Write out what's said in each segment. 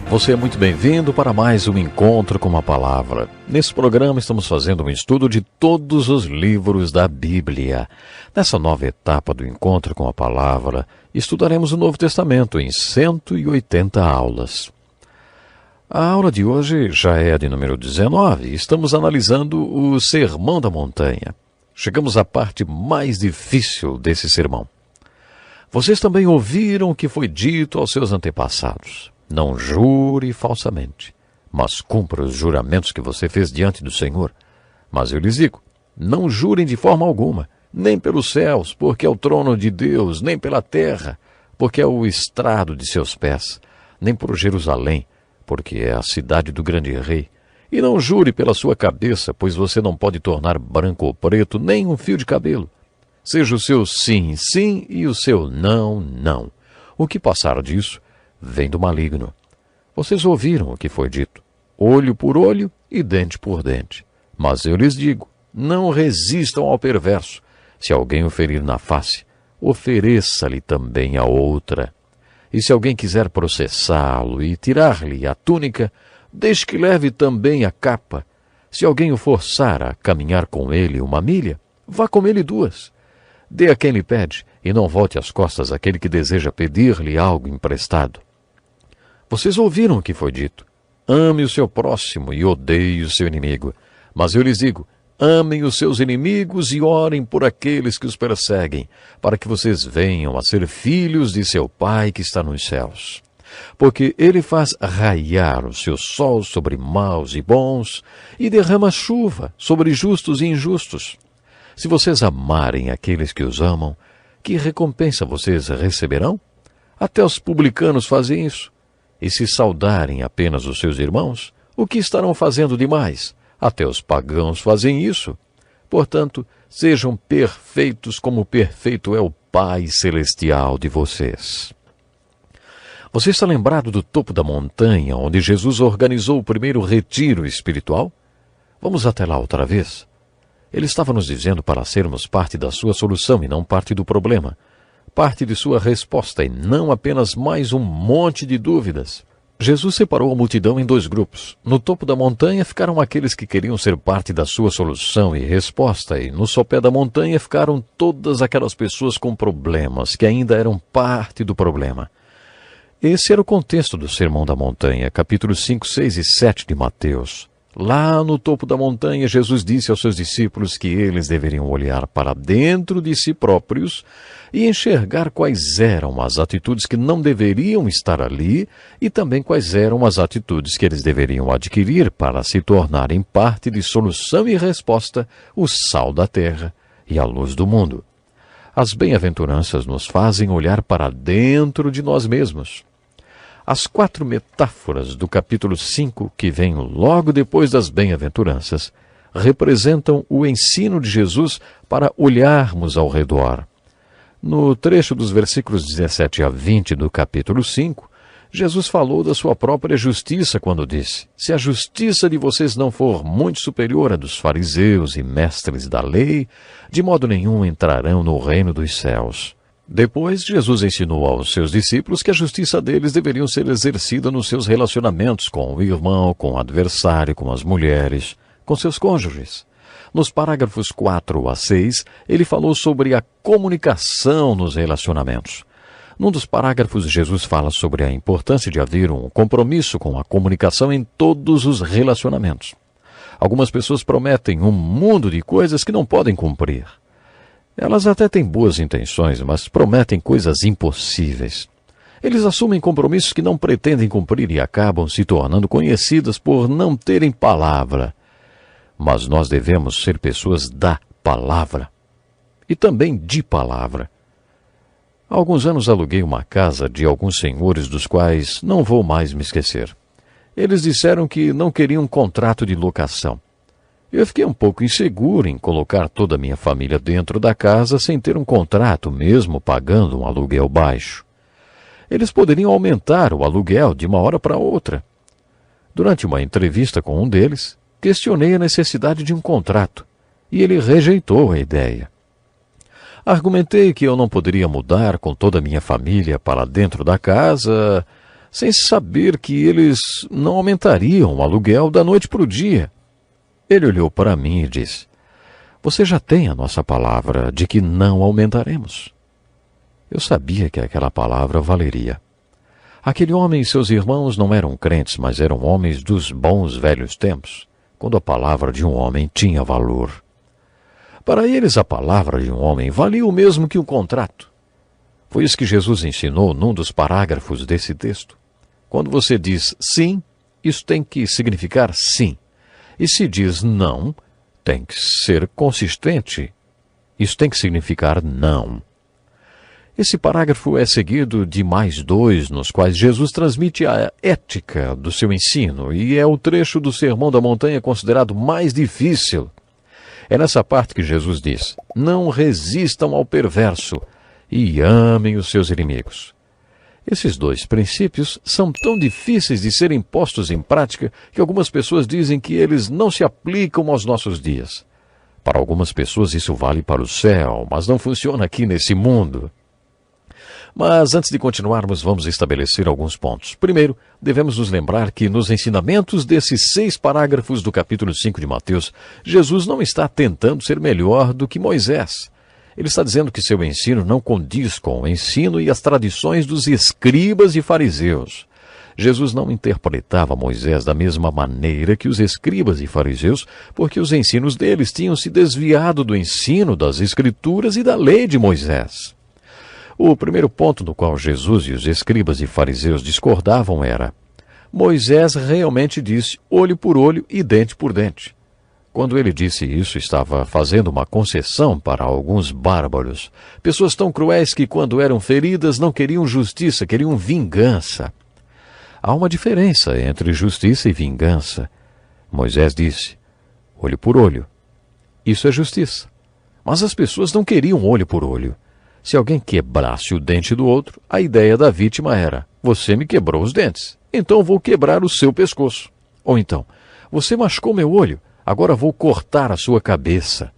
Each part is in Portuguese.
Você é muito bem-vindo para mais um Encontro com a Palavra. Nesse programa estamos fazendo um estudo de todos os livros da Bíblia. Nessa nova etapa do Encontro com a Palavra, estudaremos o Novo Testamento em 180 aulas. A aula de hoje já é a de número 19 e estamos analisando o Sermão da Montanha. Chegamos à parte mais difícil desse sermão. Vocês também ouviram o que foi dito aos seus antepassados. Não jure falsamente, mas cumpra os juramentos que você fez diante do Senhor. Mas eu lhes digo, não jurem de forma alguma, nem pelos céus, porque é o trono de Deus, nem pela terra, porque é o estrado de seus pés, nem por Jerusalém, porque é a cidade do grande rei. E não jure pela sua cabeça, pois você não pode tornar branco ou preto nem um fio de cabelo. Seja o seu sim, sim, e o seu não, não. O que passar disso vem do maligno. Vocês ouviram o que foi dito, olho por olho e dente por dente. Mas eu lhes digo, não resistam ao perverso. Se alguém o ferir na face, ofereça-lhe também a outra. E se alguém quiser processá-lo e tirar-lhe a túnica, deixe que leve também a capa. Se alguém o forçar a caminhar com ele 1 milha, vá com ele 2. Dê a quem lhe pede, e não volte as costas àquele que deseja pedir-lhe algo emprestado. Vocês ouviram o que foi dito. Ame o seu próximo e odeie o seu inimigo. Mas eu lhes digo, amem os seus inimigos e orem por aqueles que os perseguem, para que vocês venham a ser filhos de seu Pai que está nos céus. Porque ele faz raiar o seu sol sobre maus e bons, e derrama chuva sobre justos e injustos. Se vocês amarem aqueles que os amam, que recompensa vocês receberão? Até os publicanos fazem isso. E se saudarem apenas os seus irmãos, o que estarão fazendo demais? Até os pagãos fazem isso. Portanto, sejam perfeitos como perfeito é o Pai Celestial de vocês. Você está lembrado do topo da montanha, onde Jesus organizou o primeiro retiro espiritual? Vamos até lá outra vez. Ele estava nos dizendo para sermos parte da sua solução e não parte do problema. Parte de sua resposta e não apenas mais um monte de dúvidas. Jesus separou a multidão em 2 grupos. No topo da montanha ficaram aqueles que queriam ser parte da sua solução e resposta, e no sopé da montanha ficaram todas aquelas pessoas com problemas, que ainda eram parte do problema. Esse era o contexto do Sermão da Montanha, capítulos 5, 6 e 7 de Mateus. Lá no topo da montanha, Jesus disse aos seus discípulos que eles deveriam olhar para dentro de si próprios e enxergar quais eram as atitudes que não deveriam estar ali e também quais eram as atitudes que eles deveriam adquirir para se tornarem parte de solução e resposta, o sal da terra e a luz do mundo. As bem-aventuranças nos fazem olhar para dentro de nós mesmos. As 4 metáforas do capítulo 5, que vêm logo depois das bem-aventuranças, representam o ensino de Jesus para olharmos ao redor. No trecho dos versículos 17 a 20 do capítulo 5, Jesus falou da sua própria justiça quando disse: se a justiça de vocês não for muito superior à dos fariseus e mestres da lei, de modo nenhum entrarão no reino dos céus. Depois, Jesus ensinou aos seus discípulos que a justiça deles deveria ser exercida nos seus relacionamentos com o irmão, com o adversário, com as mulheres, com seus cônjuges. Nos parágrafos 4 a 6, ele falou sobre a comunicação nos relacionamentos. Num dos parágrafos, Jesus fala sobre a importância de haver um compromisso com a comunicação em todos os relacionamentos. Algumas pessoas prometem um mundo de coisas que não podem cumprir. Elas até têm boas intenções, mas prometem coisas impossíveis. Eles assumem compromissos que não pretendem cumprir e acabam se tornando conhecidas por não terem palavra. Mas nós devemos ser pessoas da palavra e também de palavra. Há alguns anos aluguei uma casa de alguns senhores dos quais não vou mais me esquecer. Eles disseram que não queriam um contrato de locação. Eu fiquei um pouco inseguro em colocar toda a minha família dentro da casa sem ter um contrato, mesmo pagando um aluguel baixo. Eles poderiam aumentar o aluguel de uma hora para outra. Durante uma entrevista com um deles, questionei a necessidade de um contrato, e ele rejeitou a ideia. Argumentei que eu não poderia mudar com toda a minha família para dentro da casa, sem saber que eles não aumentariam o aluguel da noite para o dia. Ele olhou para mim e disse: você já tem a nossa palavra de que não aumentaremos. Eu sabia que aquela palavra valeria. Aquele homem e seus irmãos não eram crentes, mas eram homens dos bons velhos tempos, quando a palavra de um homem tinha valor. Para eles, a palavra de um homem valia o mesmo que um contrato. Foi isso que Jesus ensinou num dos parágrafos desse texto. Quando você diz sim, isso tem que significar sim. E se diz não, tem que ser consistente. Isso tem que significar não. Esse parágrafo é seguido de mais dois, nos quais Jesus transmite a ética do seu ensino, e é o trecho do Sermão da Montanha considerado mais difícil. É nessa parte que Jesus diz: não resistam ao perverso e amem os seus inimigos. Esses dois princípios são tão difíceis de serem postos em prática que algumas pessoas dizem que eles não se aplicam aos nossos dias. Para algumas pessoas isso vale para o céu, mas não funciona aqui nesse mundo. Mas antes de continuarmos, vamos estabelecer alguns pontos. Primeiro, devemos nos lembrar que nos ensinamentos desses 6 parágrafos do capítulo 5 de Mateus, Jesus não está tentando ser melhor do que Moisés. Ele está dizendo que seu ensino não condiz com o ensino e as tradições dos escribas e fariseus. Jesus não interpretava Moisés da mesma maneira que os escribas e fariseus, porque os ensinos deles tinham se desviado do ensino das Escrituras e da lei de Moisés. O primeiro ponto no qual Jesus e os escribas e fariseus discordavam era: Moisés realmente disse olho por olho e dente por dente. Quando ele disse isso, estava fazendo uma concessão para alguns bárbaros, pessoas tão cruéis que, quando eram feridas, não queriam justiça, queriam vingança. Há uma diferença entre justiça e vingança. Moisés disse olho por olho. Isso é justiça. Mas as pessoas não queriam olho por olho. Se alguém quebrasse o dente do outro, a ideia da vítima era: você me quebrou os dentes, então vou quebrar o seu pescoço. Ou então: você machucou meu olho, agora vou cortar a sua cabeça.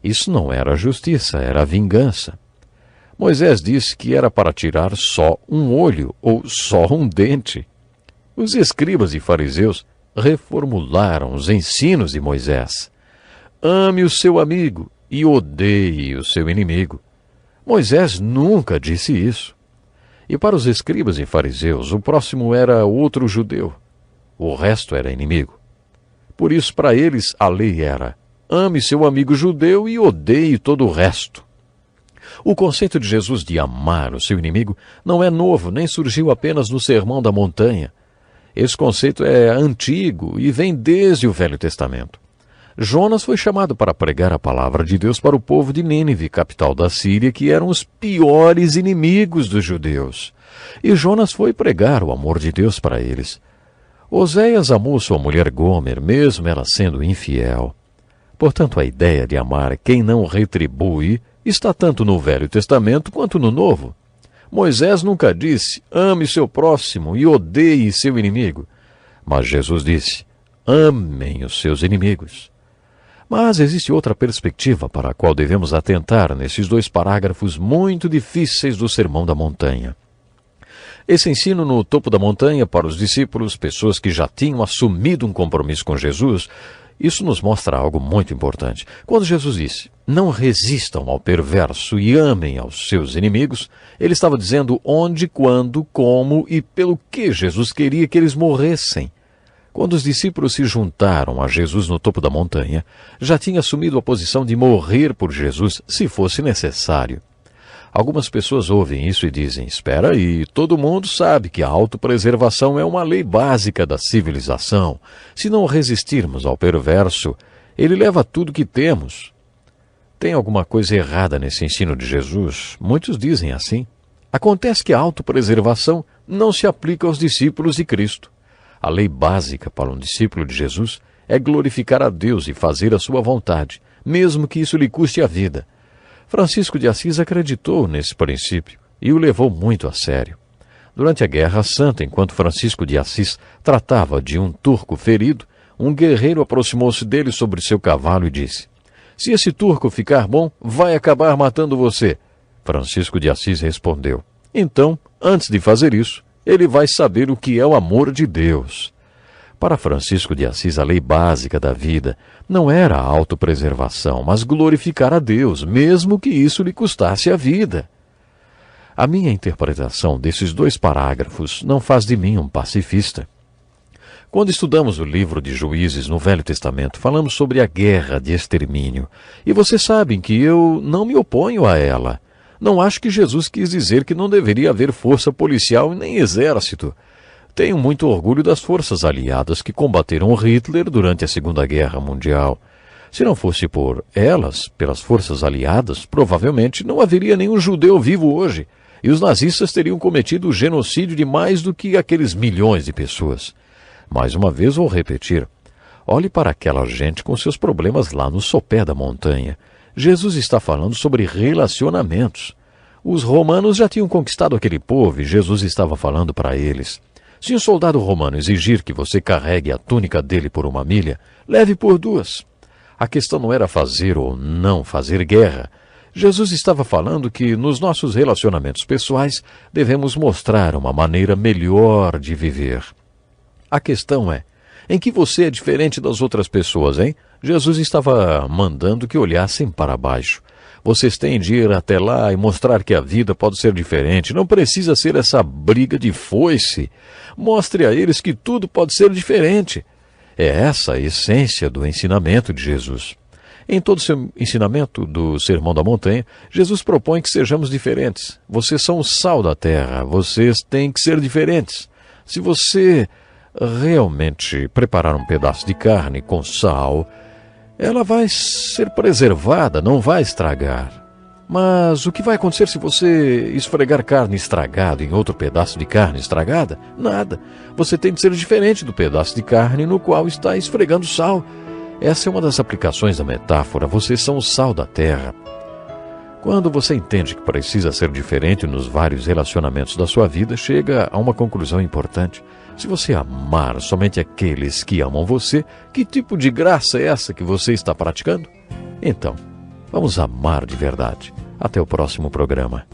Isso não era justiça, era vingança. Moisés disse que era para tirar só um olho ou só um dente. Os escribas e fariseus reformularam os ensinos de Moisés. Ame o seu amigo e odeie o seu inimigo. Moisés nunca disse isso. E para os escribas e fariseus, o próximo era outro judeu. O resto era inimigo. Por isso, para eles, a lei era: ame seu amigo judeu e odeie todo o resto. O conceito de Jesus de amar o seu inimigo não é novo, nem surgiu apenas no Sermão da Montanha. Esse conceito é antigo e vem desde o Velho Testamento. Jonas foi chamado para pregar a palavra de Deus para o povo de Nínive, capital da Síria, que eram os piores inimigos dos judeus. E Jonas foi pregar o amor de Deus para eles. Oséias amou sua mulher Gomer, mesmo ela sendo infiel. Portanto, a ideia de amar quem não retribui está tanto no Velho Testamento quanto no Novo. Moisés nunca disse: ame seu próximo e odeie seu inimigo. Mas Jesus disse: amem os seus inimigos. Mas existe outra perspectiva para a qual devemos atentar nesses 2 parágrafos muito difíceis do Sermão da Montanha. Esse ensino no topo da montanha para os discípulos, pessoas que já tinham assumido um compromisso com Jesus, isso nos mostra algo muito importante. Quando Jesus disse: não resistam ao perverso e amem aos seus inimigos, ele estava dizendo onde, quando, como e pelo que Jesus queria que eles morressem. Quando os discípulos se juntaram a Jesus no topo da montanha, já tinha assumido a posição de morrer por Jesus se fosse necessário. Algumas pessoas ouvem isso e dizem: espera aí, todo mundo sabe que a autopreservação é uma lei básica da civilização. Se não resistirmos ao perverso, ele leva tudo que temos. Tem alguma coisa errada nesse ensino de Jesus? Muitos dizem assim. Acontece que a autopreservação não se aplica aos discípulos de Cristo. A lei básica para um discípulo de Jesus é glorificar a Deus e fazer a sua vontade, mesmo que isso lhe custe a vida. Francisco de Assis acreditou nesse princípio e o levou muito a sério. Durante a Guerra Santa, enquanto Francisco de Assis tratava de um turco ferido, um guerreiro aproximou-se dele sobre seu cavalo e disse: se esse turco ficar bom, vai acabar matando você. Francisco de Assis respondeu: então, antes de fazer isso, ele vai saber o que é o amor de Deus. Para Francisco de Assis, a lei básica da vida não era a autopreservação, mas glorificar a Deus, mesmo que isso lhe custasse a vida. A minha interpretação desses 2 parágrafos não faz de mim um pacifista. Quando estudamos o livro de Juízes no Velho Testamento, falamos sobre a guerra de extermínio. E vocês sabem que eu não me oponho a ela. Não acho que Jesus quis dizer que não deveria haver força policial e nem exército. Tenho muito orgulho das forças aliadas que combateram Hitler durante a Segunda Guerra Mundial. Se não fosse por elas, pelas forças aliadas, provavelmente não haveria nenhum judeu vivo hoje, e os nazistas teriam cometido o genocídio de mais do que aqueles milhões de pessoas. Mais uma vez vou repetir. Olhe para aquela gente com seus problemas lá no sopé da montanha. Jesus está falando sobre relacionamentos. Os romanos já tinham conquistado aquele povo e Jesus estava falando para eles. Se um soldado romano exigir que você carregue a túnica dele por 1 milha, leve por 2. A questão não era fazer ou não fazer guerra. Jesus estava falando que nos nossos relacionamentos pessoais devemos mostrar uma maneira melhor de viver. A questão é, em que você é diferente das outras pessoas, hein? Jesus estava mandando que olhassem para baixo. Vocês têm de ir até lá e mostrar que a vida pode ser diferente. Não precisa ser essa briga de foice. Mostre a eles que tudo pode ser diferente. É essa a essência do ensinamento de Jesus. Em todo o seu ensinamento do Sermão da Montanha, Jesus propõe que sejamos diferentes. Vocês são o sal da terra. Vocês têm que ser diferentes. Se você realmente preparar um pedaço de carne com sal, ela vai ser preservada, não vai estragar. Mas o que vai acontecer se você esfregar carne estragada em outro pedaço de carne estragada? Nada. Você tem de ser diferente do pedaço de carne no qual está esfregando sal. Essa é uma das aplicações da metáfora. Vocês são o sal da terra. Quando você entende que precisa ser diferente nos vários relacionamentos da sua vida, chega a uma conclusão importante. Se você amar somente aqueles que amam você, que tipo de graça é essa que você está praticando? Então, vamos amar de verdade. Até o próximo programa.